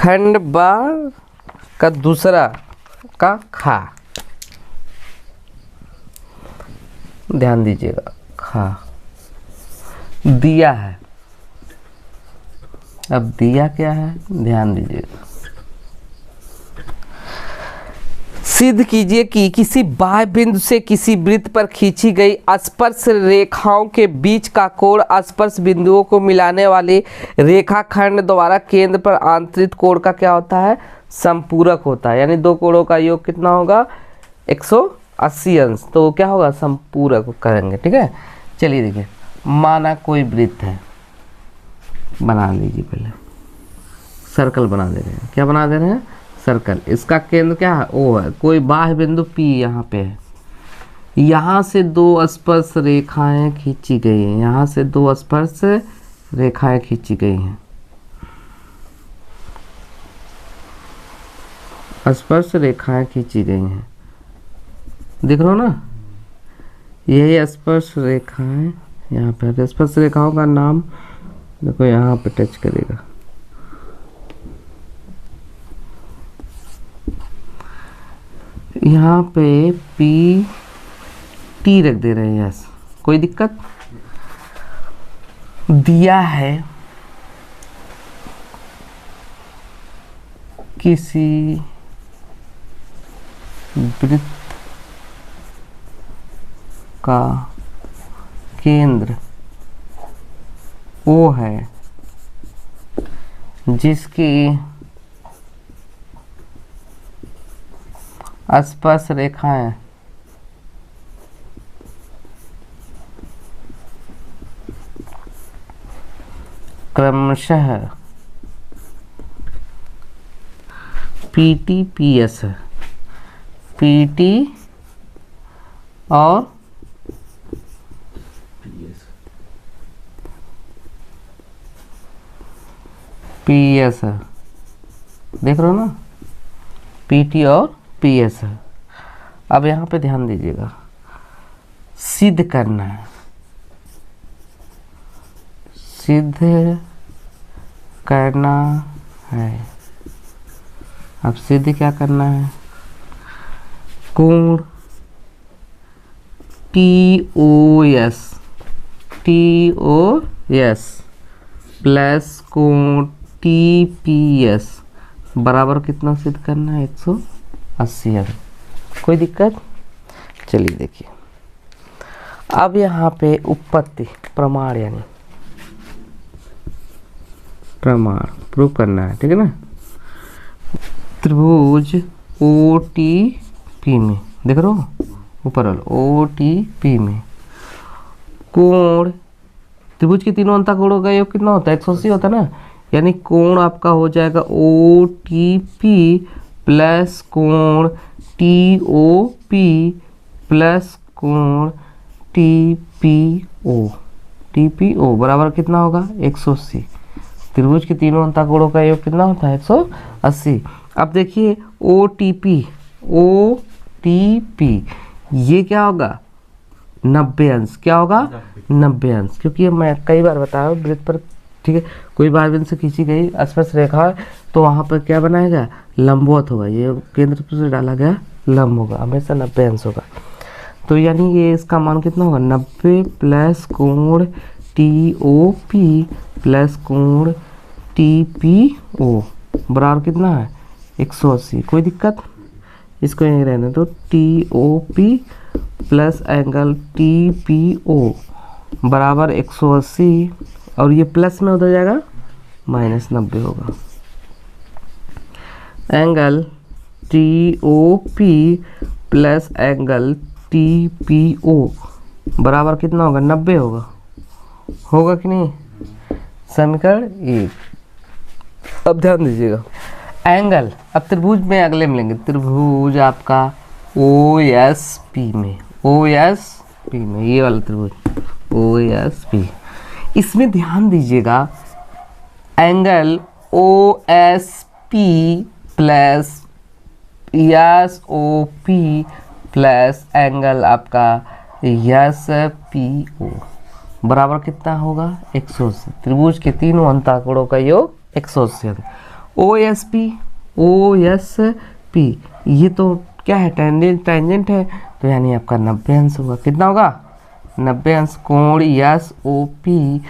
खंड बा का दूसरा का खा, ध्यान दीजिएगा, खा दिया है। अब दिया क्या है, ध्यान दीजिएगा। सिद्ध कीजिए कि किसी बाह्य बिंदु से किसी वृत्त पर खींची गई स्पर्श रेखाओं के बीच का कोण स्पर्श बिंदुओं को मिलाने वाली रेखाखंड द्वारा केंद्र पर आंतरिक कोण का क्या होता है, संपूरक होता है। यानी दो कोणों का योग कितना होगा, 180 अंश, तो क्या होगा, संपूरक करेंगे। ठीक है, चलिए देखिए, माना कोई वृत्त है, बना लीजिए, पहले सर्कल बना दे रहे हैं। क्या बना दे रहे हैं, सर्कल। इसका केंद्र क्या है, ओ है। कोई बाह्य बिंदु P यहाँ पे है, यहाँ से दो स्पर्श रेखाएं खींची गई हैं, यहाँ से दो स्पर्श रेखाएं खींची गई हैं, स्पर्श रेखाएं खींची गई हैं, देख रहे हो ना, यही स्पर्श रेखाएं यहाँ पे। स्पर्श रेखाओं का नाम देखो, यहाँ पे टच करेगा, यहाँ पे पी टी रख दे रहे हैं। यस, कोई दिक्कत। दिया है किसी वृत्त का केंद्र O है, जिसकी स्पर्श रेखाएं क्रमशः PT PS है, PT और PS है, देख रहे हो ना, PT और PS है। अब यहाँ पे ध्यान दीजिएगा, सिद्ध करना है, सिद्ध करना है। अब सिद्ध क्या करना है, कोण TOS प्लस कोण TPS बराबर कितना सिद्ध करना है, 180 अंश। कोई दिक्कत। चलिए देखिए, अब यहाँ पे उत्पत्ति प्रमाण, यानी प्रमाण प्रूव करना है। ठीक है ना, त्रिभुज OTP में, देख रहे हो ऊपर वाला OTP में कोण, त्रिभुज के तीनों अंतःकोणों का योग कितना होता है, 180 होता है ना। यानी कोण आपका हो जाएगा OTP प्लस कोण TOP प्लस कोण TPO बराबर कितना होगा, 180। त्रिभुज के तीनों अंतःकोणों का योग कितना होता है, 180। अब देखिए OTP ये क्या होगा, 90 अंश। क्या होगा, 90 अंश, क्योंकि मैं कई बार बताया वृत्त पर, ठीक है, कोई बाह्य बिंदु से खींची गई स्पर्श रेखा है, तो वहाँ पर क्या बनाएगा, लंबवत होगा। ये केंद्र से डाला गया लंब होगा, हमेशा 90 अंश होगा। तो यानी ये इसका मान कितना होगा, 90 प्लस कोण TOP प्लस कोण TPO बराबर कितना है, 180। कोई दिक्कत, इसको यहीं रहने दो। TOP प्लस एंगल TPO बराबर 180, और ये प्लस में उधर जाएगा -90 होगा। Angle TOP plus angle TPO बराबर कितना होगा, 90 होगा। होगा कि नहीं, समीकरण 1। अब ध्यान दीजिएगा, एंगल, अब त्रिभुज में अगले मिलेंगे। त्रिभुज आपका OSP में, OSP में, ये वाला त्रिभुज OSP, इसमें ध्यान दीजिएगा, angle OSP plus SOP plus angle आपका SPO बराबर कितना होगा, 180। त्रिभुज के तीनों अंतःकोणों का योग 180। ओ एस पी ये तो क्या है, टेंजेंट है, तो यानी आपका 90 अंश होगा। कितना होगा? 90 अंश। कोण S O P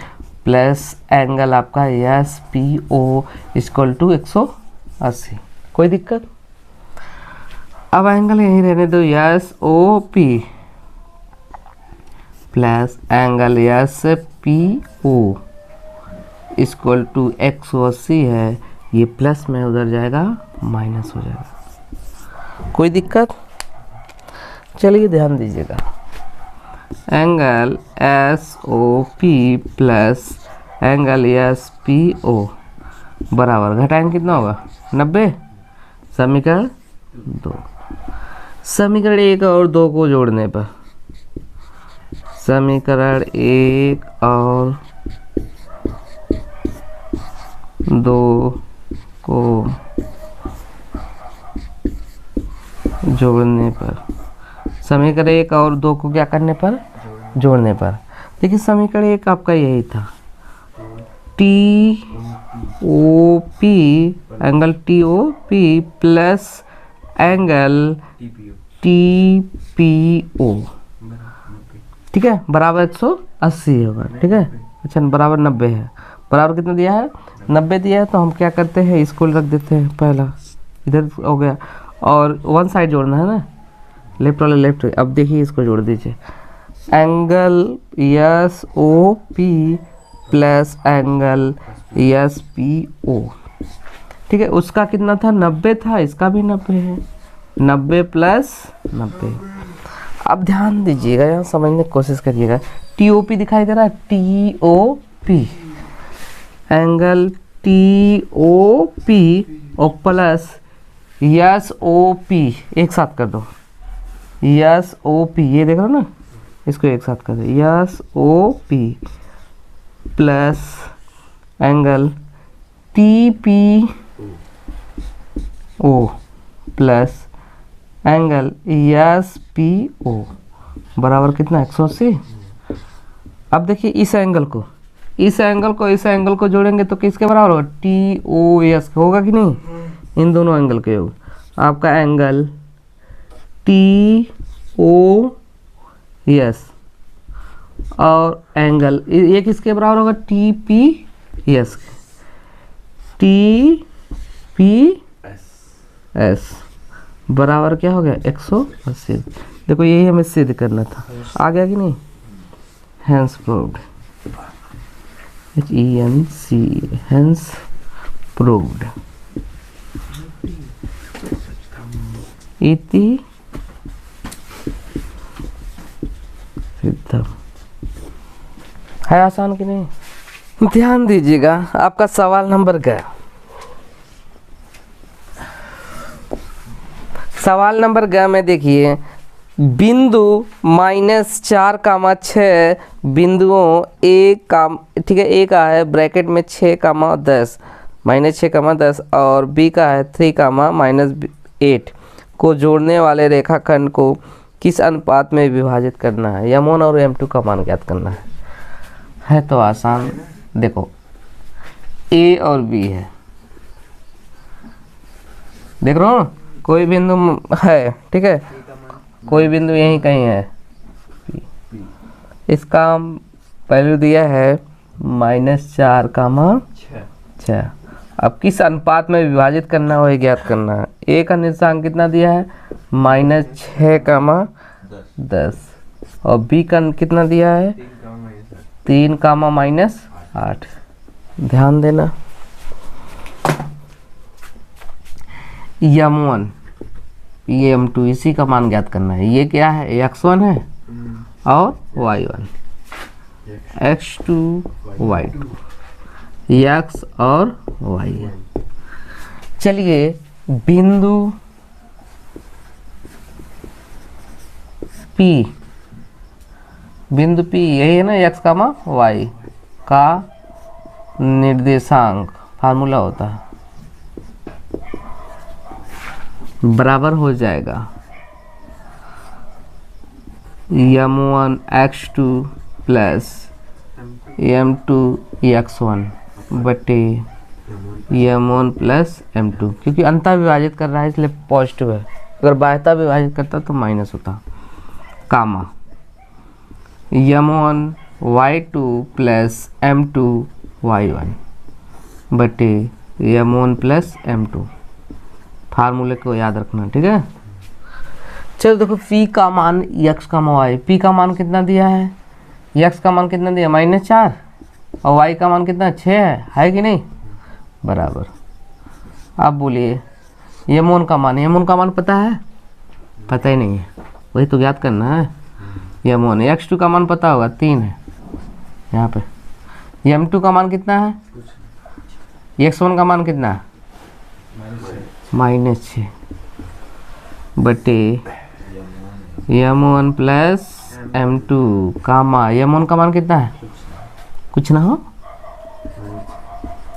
plus angle आपका S P O equal to 180। कोई दिक्कत? अब एंगल यहीं रहने दो, S O P plus angle S P O equal to 180 है, ये प्लस में उधर जाएगा माइनस हो जाएगा। कोई दिक्कत? चलिए ध्यान दीजिएगा, angle S O P plus angle S P O बराबर घटाएंगे कितना होगा? 90। समीकरण 2, समीकरण 1 और 2 को जोड़ने पर, समीकरण 1 और 2 को जोड़ने पर, समीकरण 1 और 2 को क्या करने पर? जोड़ने पर। देखिए समीकरण 1 आपका यही था, T O P angle T O P plus angle T P O, ठीक है, बराबर 180 होगा। ठीक है, अच्छा बराबर 90 है। बराबर कितना दिया है? 90 दिया है। तो हम क्या करते हैं, इसको रख देते हैं, पहला इधर हो गया, और वन साइड जोड़ना है ना, लेफ्ट वाले लेफ्ट। अब देखिए इसको जोड़ दीजिए, angle S O P plus angle S P O, ठीक है। उसका कितना था? 90 था, इसका भी 90 है, 90 प्लस 90। अब ध्यान दीजिएगा, यहाँ समझने की कोशिश करिएगा, टी ओ पी दिखाई दे रहा है, T O P angle T O P और प्लस एस ओ पी, एक साथ कर दो, एस ओ पी, ये देख रहे हो ना, इसको एक साथ कर दो, S O P plus angle T P O plus angle S P O बराबर कितना? 180। अब देखिए इस एंगल को इस एंगल को जोड़ेंगे तो किसके बराबर होगा? टी ओ एस होगा कि नहीं? इन दोनों एंगल के योग आपका एंगल टी ओ एस और एंगल ये किसके बराबर होगा? T P S, T P S बराबर क्या हो गया? 180। देखो यही हमें सिद्ध करना था, आ गया कि नहीं? Hence proved, HENC, hence proved, इति सिद्धम। है आसान कि नहीं? ध्यान दीजिएगा, आपका सवाल नंबर क्या? सवाल नंबर ग में देखिए, बिंदु -4,6 बिंदुओं एक काम, ठीक है, ए का है ब्रैकेट में 6,10 -6,10 और बी का है 3,-8 को जोड़ने वाले रेखाखंड को किस अनुपात में विभाजित करना है? M1 और M2 का मान ज्ञात करना है तो आसान। देखो ए और बी है, देख रहे हो, कोई बिंदु है, ठीक है, कोई बिंदु यहीं कहीं है, इसका वैल्यू दिया है -4,6। अब किस अनुपात में विभाजित करना हो ज्ञात करना है। ए का निर्देशांक कितना दिया है? -6,10 और बी का कितना दिया है? 3,-8। ध्यान देना, M1 ये M2 इसी का मान ज्ञात करना है। ये क्या है? X1 है और Y1, X2 Y2, X और Y है। चलिए बिंदु P यही है ना, X, Y का निर्देशांक फार्मूला होता है, बराबर हो जाएगा M1 X2 plus M2 X1 बटे m1 प्लस m2, क्योंकि अंतः विभाजित कर रहा है इसलिए पॉजिटिव है, अगर बाह्यता विभाजित करता तो माइनस होता। कामा m1 y2 plus m2 y1 बटे m1 प्लस m2। फार्मूले को याद रखना, ठीक है। चलो देखो p का मान x का y, p का मान कितना दिया है, x का मान कितना दिया -4 और y का मान कितना 6 है कि नहीं, बराबर। अब बोलिए m1 का मान, m1 का मान पता है, पता ही नहीं है, वही तो ज्ञात करना है। m1 x2 का मान पता होगा 3 है यहाँ पे, m2 का मान कितना है, x1 का मान कितना है -6 बटे m1 प्लस m2 कामा m1 का मान कितना है, कुछ ना हो,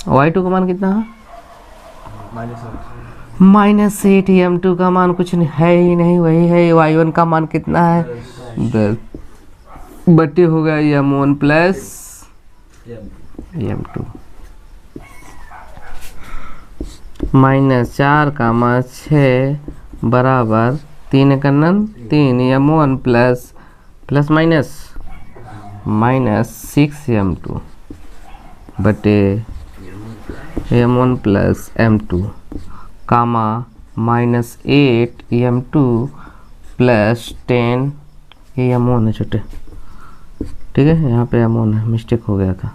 y2 का मान कितना है -8, m2 का मान कुछ नहीं है ही नहीं, वही है। y1 का मान कितना है 10 बटे हो गया m1 प्लस m2 -4 का मान 6 बराबर 3 का 3 m1 प्लस माइनस 6 m2 बटे m1 प्लस m2 कामा -8 m2 प्लस 10, ये m1 है छोटे, ठीक है, यहाँ पे m1 है, मिस्टेक हो गया था,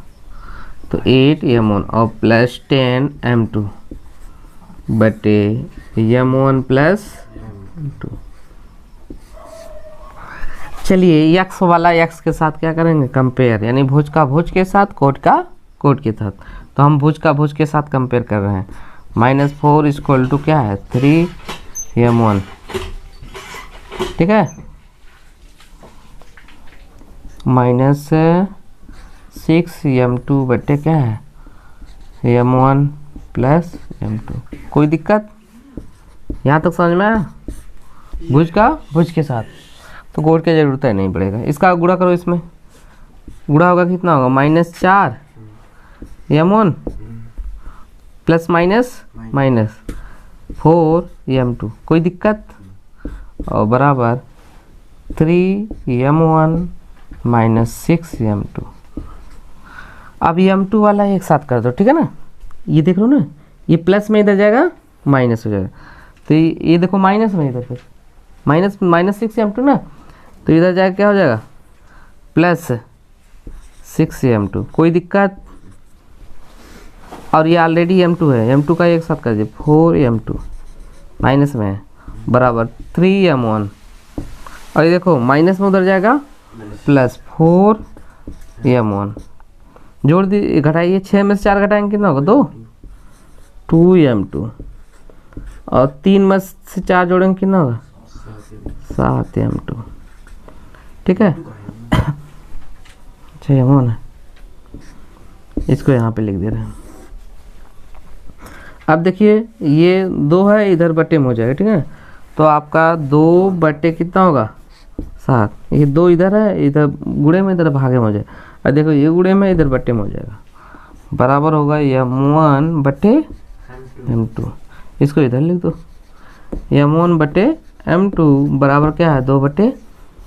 तो 8 m1 और प्लस 10 m2 बटे m1 प्लस m2। चलिए x वाला x के साथ क्या करेंगे, कंपेयर, यानी भुज का भुज के साथ, कोट का कोट के साथ, तो हम भुज का भुज के साथ कंपेयर कर रहे हैं। -4 इक्वल टू क्या है 3 m1, ठीक है, -6 m2 बटे क्या है m1 प्लस m2। कोई दिक्कत यहाँ तक समझ में आया, भुज का भुज के साथ, तो कोड की जरूरत है नहीं पड़ेगा। इसका गुणा करो, इसमें गुणा होगा कितना होगा -4 m1 प्लस -4 m2, कोई दिक्कत, और बराबर 3 m1 -6 m2। अब m2 वाला एक साथ कर दो, ठीक है ना, ये देख लो ना, ये प्लस में इधर जाएगा माइनस हो जाएगा, तो ये देखो माइनस में इधर, फिर -6 m2 ना, तो इधर जाएगा क्या हो जाएगा +6 m2, कोई दिक्कत। और ये ऑलरेडी m2 है, m2 का एक साथ कर दीजिए 4 m2 माइनस में है बराबर 3 m1, और ये देखो माइनस में उधर जाएगा +4 m1, जोड़ दी, घटाइए, 6 में से 4 घटाएंगे कितना होगा 2 m2, और 3 में से 4 जोड़ेंगे कितना होगा 7 m2, ठीक है। अच्छा m1 है, इसको यहाँ पे लिख दे रहे हैं। अब देखिए ये 2 है, इधर बटे में हो जाएगा, ठीक है, तो आपका 2 बटे कितना होगा 7, ये 2 इधर है, इधर गुणे में, इधर भागे में हो जाए, और देखो ये गुणे में, इधर बटे में हो जाएगा, बराबर होगा m1 बटे m2, इसको इधर लिख दो, m1 बटे m2 बराबर क्या है 2 बटे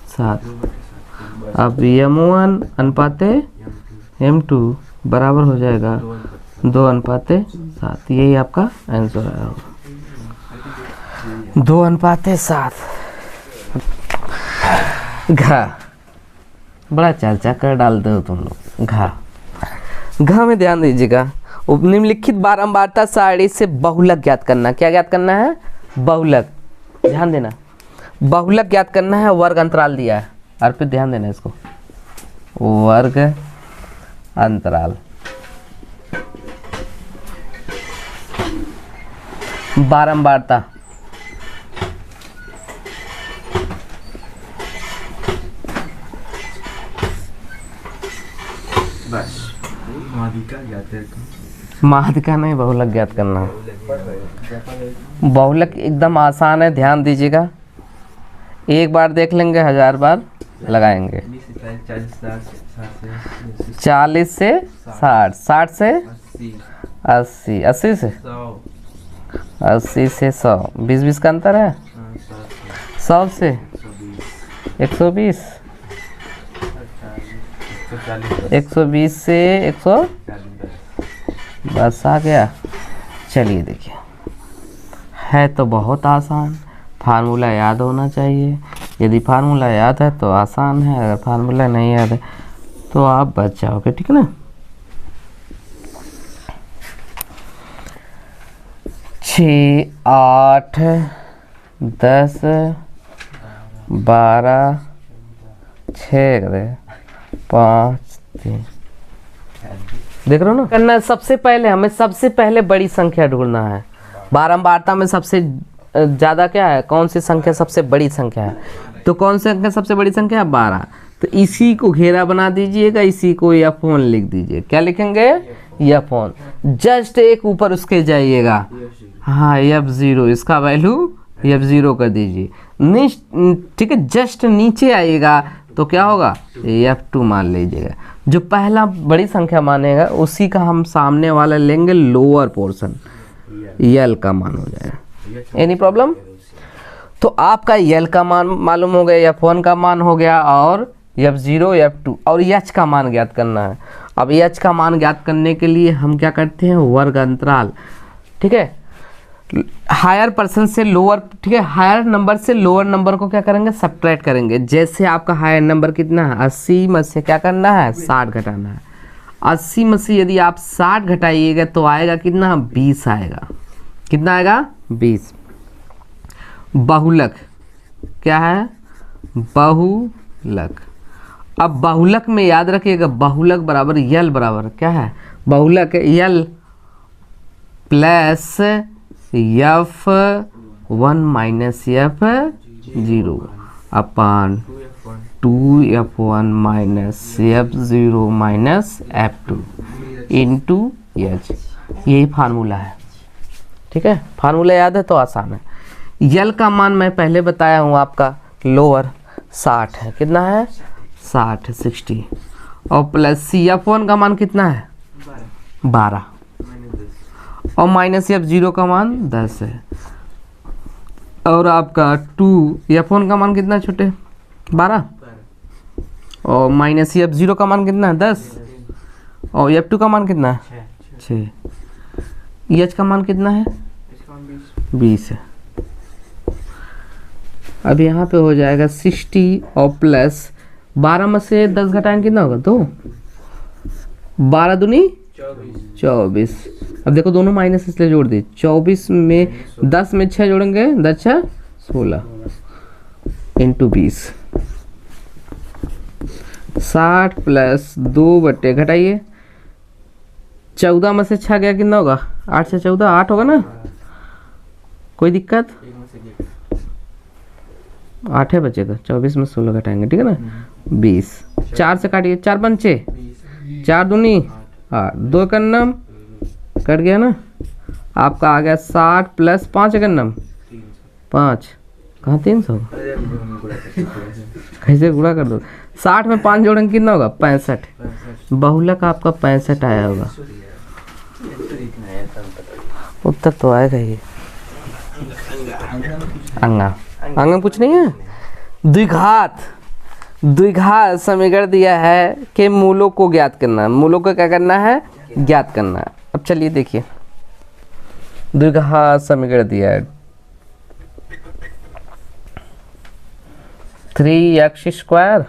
7। अब m1 अनुपाते m2 बराबर हो जाएगा 2 अनुपाते 7, यही आपका आंसर आया होगा 2 अनुपाते 7। घा बड़ा चर्चा कर डालते हो तुम लोग, घा में ध्यान दीजिएगा। निम्नलिखित बारंबारता सारणी से बहुलक ज्ञात करना, क्या ज्ञात करना है, बहुलक, ध्यान देना, बहुलक ज्ञात करना है, वर्ग अंतराल दिया है, अर्पित ध्यान देना इसको, वर्ग अंतराल, बारंबारता, माध्यिका नहीं, बहुलक ज्ञात करना है। बहुलक एकदम आसान है, ध्यान दीजिएगा, एक बार देख लेंगे 1000 बार लगाएंगे। 40 से 60, 60 से 80, 80 से 80 से 100, 20 का अंतर है। 100 से 120, 120 से 100, बस आ गया। चलिए देखिए, है तो बहुत आसान, फार्मूला याद होना चाहिए। यदि फार्मूला याद है तो आसान है, अगर फार्मूला नहीं याद है तो आप बच जाओगे, ठीक है ना। 6, 8, 10, 12, 6, 5, 3, देख रहे हो ना। करना सबसे पहले हमें सबसे पहले बड़ी संख्या ढूंढना है। बारंबारता में सबसे ज़्यादा क्या है, कौन सी संख्या सबसे बड़ी संख्या है, तो कौन सी संख्या सबसे बड़ी संख्या है, 12। तो इसी को घेरा बना दीजिएगा, इसी को F1 लिख दीजिए। क्या लिखेंगे, F1। जस्ट एक ऊपर उसके जाइएगा, हाँ F0, इसका वैल्यू F0 कर दीजिए। ठीक है, जस्ट नीचे आइएगा तो क्या होगा, F2 मान लीजिएगा। जो पहला बड़ी संख्या मानेगा उसी का हम सामने वाला लेंगे लोअर पोर्शन, यल का मान हो जाएगा। Any problem. तो आपका यल का मान मालूम हो गया, F1 का मान हो गया, और F0, F2 और H का मान ज्ञात करना है। अब H का मान ज्ञात करने के लिए हम क्या करते हैं, वर्ग अंतराल। ठीक है, हायर पर्सन से लोअर, ठीक है, हायर नंबर से लोअर नंबर को क्या करेंगे, सब्ट्रैक्ट करेंगे। जैसे आपका हायर नंबर कितना है, 80 में से क्या करना है, 60 घटाना है। 80 में से यदि आप 60 घटाइएगा तो आएगा कितना, 20 आएगा। कितना आएगा, 20। बहुलक क्या है, बहुलक। अब बहुलक में याद रखिएगा, बहुलक बराबर यल बराबर क्या है, बहुलक यल प्लस F1 माइनस F0 अपान 2F1 minus F0 minus F2 into H। यही फार्मूला है, ठीक है। फार्मूला याद है तो आसान है। यल का मान मैं पहले बताया हूँ आपका, लोअर 60 है। कितना है, 60, 60। और प्लस F1 का मान कितना है, 12, और माइनस F0 का मान 10 है। और आपका 2F1 का मान कितना है छोटे, 12, और माइनस F0 का मान कितना है, 10, और F2 का मान कितना है, 6। H का मान कितना है, 20 है। अब यहाँ पे हो जाएगा 60 और प्लस 12 में से 10 घटाएंगे कितना होगा, 2, 12 दूनी 24। अब देखो दोनों माइनस इसलिए जोड़ दी, 24 में 10 में 6 जोड़ेंगे, 10 6 16 इंटू 20। 60 प्लस 2 बटे घटाइए, 14 में से 6 गया कितना होगा, 8 से 14 8 होगा ना, कोई दिक्कत, 8 है बचेगा। 24 में 16 घटाएंगे, ठीक है ना, 20। 4 से काटिए, 4 पंचे 4 दूनी 8, 2 कन्नम कट गया ना, आपका आ गया 60 प्लस 5 कन्नम 5, कहाँ 300 कैसे गुणा कर दो, 60 में 5 जोड़ेंगे कितना होगा, 65। बहुलक आपका 65 आया होगा। उत्तर तो आएगा ही। अंगा अंगा कुछ नहीं है। द्विघात समीकरण दिया है कि मूलों को ज्ञात करना है। मूलों को क्या करना है, ज्ञात करना है। अब चलिए देखिए, द्विघात समीकरण दिया है 3x²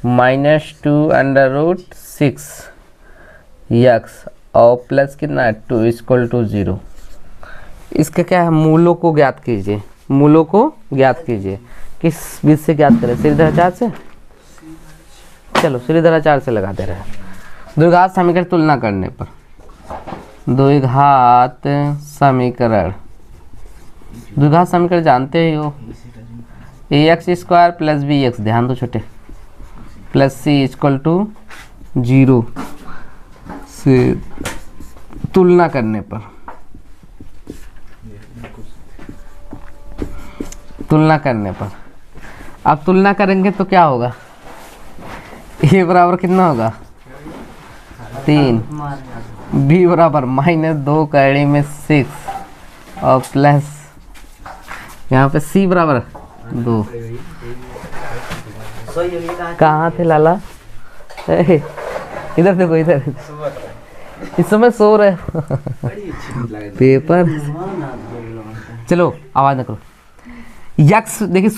minus 2 under root 6x और प्लस कितना है 2 इक्वल टू 0। इसका क्या है, मूलों को ज्ञात कीजिए। मूलों को ज्ञात कीजिए, किस विधि से ज्ञात करें, श्रीधराचार्य से। चलो श्रीधराचार्य से लगा दे रहे हैं। द्विघात समीकरण तुलना करने पर, द्विघात समीकरण, द्विघात समीकरण जानते ही हो, ax² प्लस bx, ध्यान दो छोटे, प्लस c इक्वल टू 0 से तुलना करने पर, तुलना करने पर अब तुलना करेंगे तो क्या होगा, a बराबर कितना होगा 3, b बराबर -2 कड़ी में 6 और प्लस यहाँ पे c बराबर 2। कहाँ थे लाला? इधर देखो, इधर इस समय सो रहे पेपर। चलो आवाज ना करो। यक्स देखिए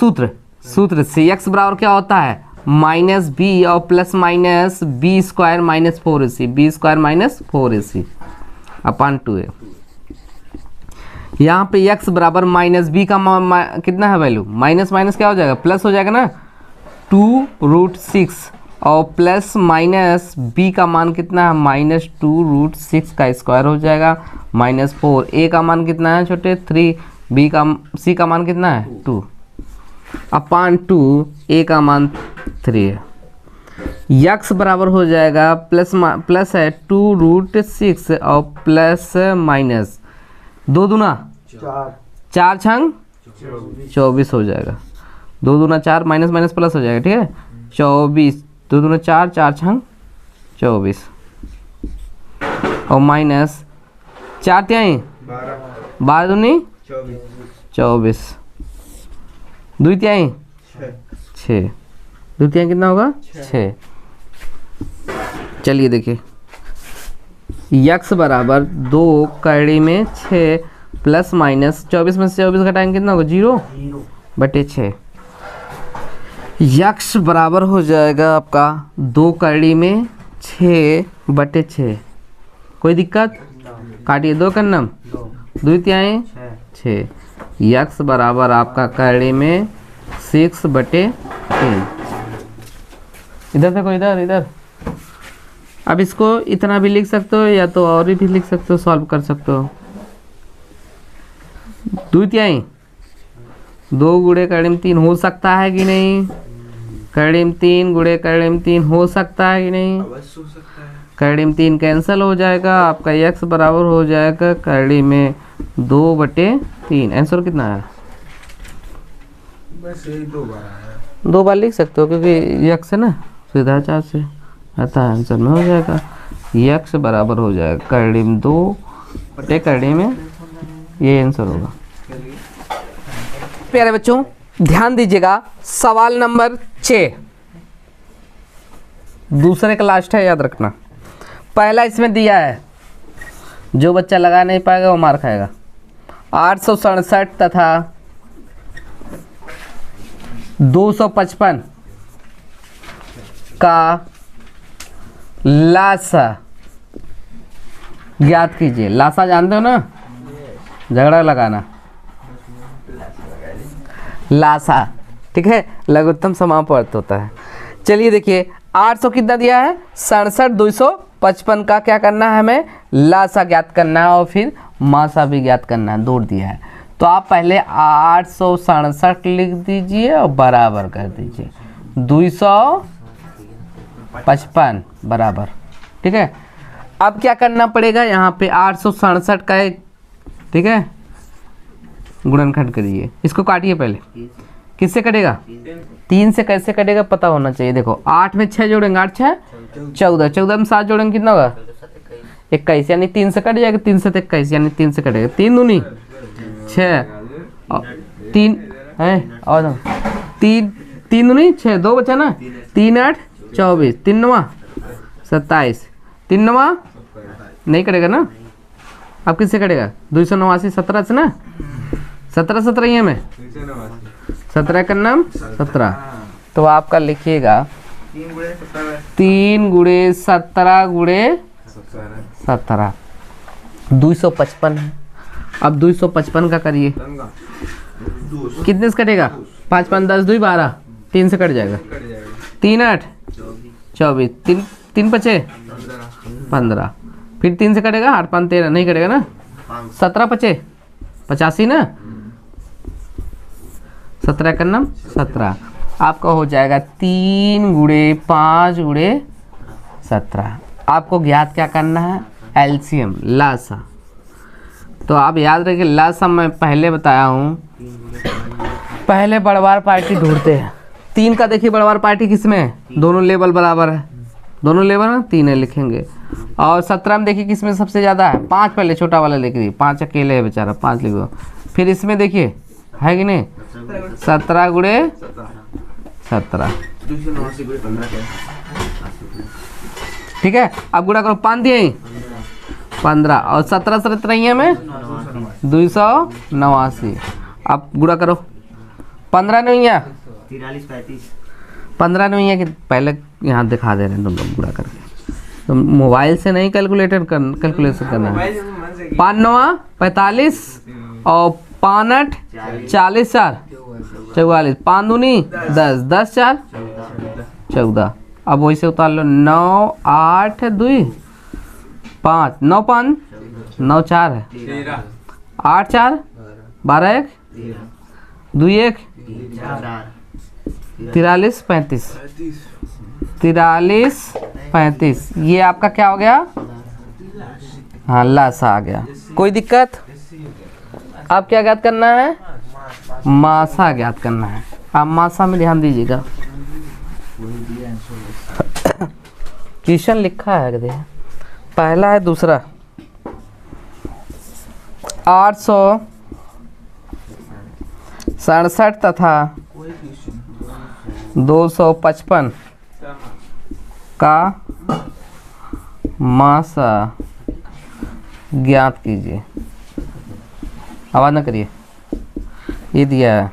सूत्र से यक्स बराबर क्या होता है -b और plus minus b² - 4ac, b² - 4ac अपान 2a। यहाँ पे यक्स बराबर -b का कितना है वैल्यू, माइनस माइनस क्या हो जाएगा, प्लस हो जाएगा ना, 2√6 और प्लस माइनस b का मान कितना है -2√6 का स्क्वायर हो जाएगा -4। a का मान कितना है छोटे 3, c का मान कितना है 2 अपान 2, a का मान 3 है। यक्स बराबर हो जाएगा प्लस है 2√6 और प्लस माइनस 2 दूना 4 छंग 24 हो जाएगा, 2 दूना 4 माइनस माइनस प्लस हो जाएगा, ठीक है 24, 2 दूना 4, 4 छंग 24 और माइनस 4 त्याई 12 दूनी 24, 2 त्याई 6, 2 त्याई कितना होगा 6। चलिए देखिए यक्स बराबर 2 कड़ी में 6 प्लस माइनस 24 में से 24 घटाएंगे कितना होगा 0/6। यक्स बराबर हो जाएगा आपका 2 कड़ी में 6/6। कोई दिक्कत? काटिए 2 कन्नम 2 त्याई 6। यक्स बराबर आपका कड़ी में 6/3। इधर देखो, इधर अब इसको इतना भी लिख सकते हो या तो और भी लिख सकते हो, सॉल्व कर सकते हो। 2 त्याई 2 गुणे कड़ी में 3 हो सकता है कि नहीं, कड़ी में 3 गुणे कड़ी में 3 हो सकता है कि नहीं, कड़ी में 3 कैंसिल हो जाएगा, आपका यक्स बराबर हो जाएगा कड़ी में 2/3। आंसर कितना है? बस यही 2 बार आया। 2 बार लिख सकते हो क्योंकि यक्स है ना, सीधा 4 से आता है, आंसर में हो जाएगा यक्स बराबर हो जाएगा कड़ी में 2 कड़ी में, ये आंसर होगा। प्यारे बच्चों ध्यान दीजिएगा, सवाल नंबर 6 दूसरे का लास्ट है, याद रखना। पहला इसमें दिया है, जो बच्चा लगा नहीं पाएगा वो मार खाएगा। 867 तथा 255 का लासा ज्ञात कीजिए। लासा जानते हो ना, झगड़ा लगाना, लासा, ठीक है, लघुत्तम समापवर्त होता है। चलिए देखिए 800 कितना दिया है 67, 255 का क्या करना है हमें, लासा ज्ञात करना है और फिर मासा भी ज्ञात करना है, दौड़ दिया है। तो आप पहले 867 लिख दीजिए और बराबर कर दीजिए 255 बराबर, ठीक है। अब क्या करना पड़ेगा, यहाँ पे 867 का एक, ठीक है, गुणनखंड करिए, इसको काटिए पहले। किससे कटेगा? 3 से कैसे कटेगा पता होना चाहिए। देखो 8 में 6 जोड़ेंगे 8 6 14, 14 में 7 जोड़ेंगे कितना होगा 21, यानी 3 से कट जाएगा, 3 से 21 यानी 3 से कटेगा, 3 दूनी 6 3 है और 3 दूनी 6, 2 बचा ना, 3 8 24, 3 9 27, 3 9 नहीं कटेगा ना। अब किससे कटेगा 289 17 से ना, 17 17 ही है में 17 का नाम 17, तो आपका लिखिएगा 3 गुणे 17 गुणे 17 255 है। अब 255 का करिए, कितने से कटेगा 5 5 10 2 12, 3 से कट जाएगा, 3 8 24, 3 5 15, फिर 3 से कटेगा 8 5 13 नहीं कटेगा ना, 17 5 85 ना, 17 का नाम 17, आपका हो जाएगा 3 गुणे 5 गुणे 17। आपको ज्ञात क्या करना है, एलसीएम लासा। तो आप याद रखिए लासा मैं पहले बताया हूँ, पहले बड़वार पार्टी ढूंढते हैं। 3 का देखिए बड़वार पार्टी किसमें है, दोनों लेवल बराबर है, दोनों लेबर में 3 है लिखेंगे। और 17 में देखिए किसमें सबसे ज़्यादा है, 5 पहले छोटा वाला लिख दी, 5 अकेले है बेचारा, 5 लिख दो। फिर इसमें देखिए है कि नहीं, 17 गुणे 17, ठीक है। अब गुणा करो, 5 दिए 15 और 17 17 में 289। अब गुणा करो, 15 नहीं है 15 नहीं है कि पहले यहाँ दिखा दे रहे हैं तुम लोग गुणा करके, तो मोबाइल से नहीं कैलकुलेशन करना है। 5 9 45 और 5 8 40 4 44, 5 दूनी 10 10 4 14। अब वही से उतार लो, 9 8 2 5 9 5 9 4 है 8 4 12 1 2 1 43 35 43 35। ये आपका क्या हो गया, हाँ लासा आ गया। कोई दिक्कत? अब क्या ज्ञात करना है, मासा ज्ञात करना है। आप मासा में ध्यान दीजिएगा, क्वेश्चन लिखा है देखिए, पहला है दूसरा 867 तथा 255 का मासा ज्ञात कीजिए। आवाज ना करिए, ये दिया है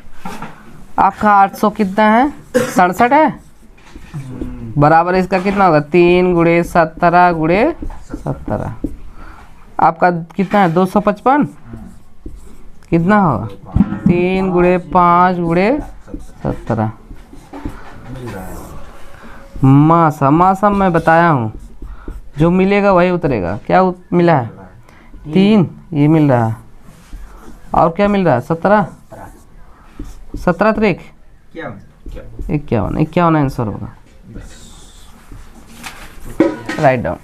आपका 800 कितना है, 67 है, बराबर इसका कितना होगा, 3 गुणे 17 गुणे 17। आपका कितना है 255, कितना होगा 3 गुणे 5 गुणे 17। मासा मैं बताया हूँ, जो मिलेगा वही उतरेगा। क्या मिला है 3, ये मिल रहा है, और क्या मिल रहा है 17 17 तरीक 51 आंसर होगा। Write down.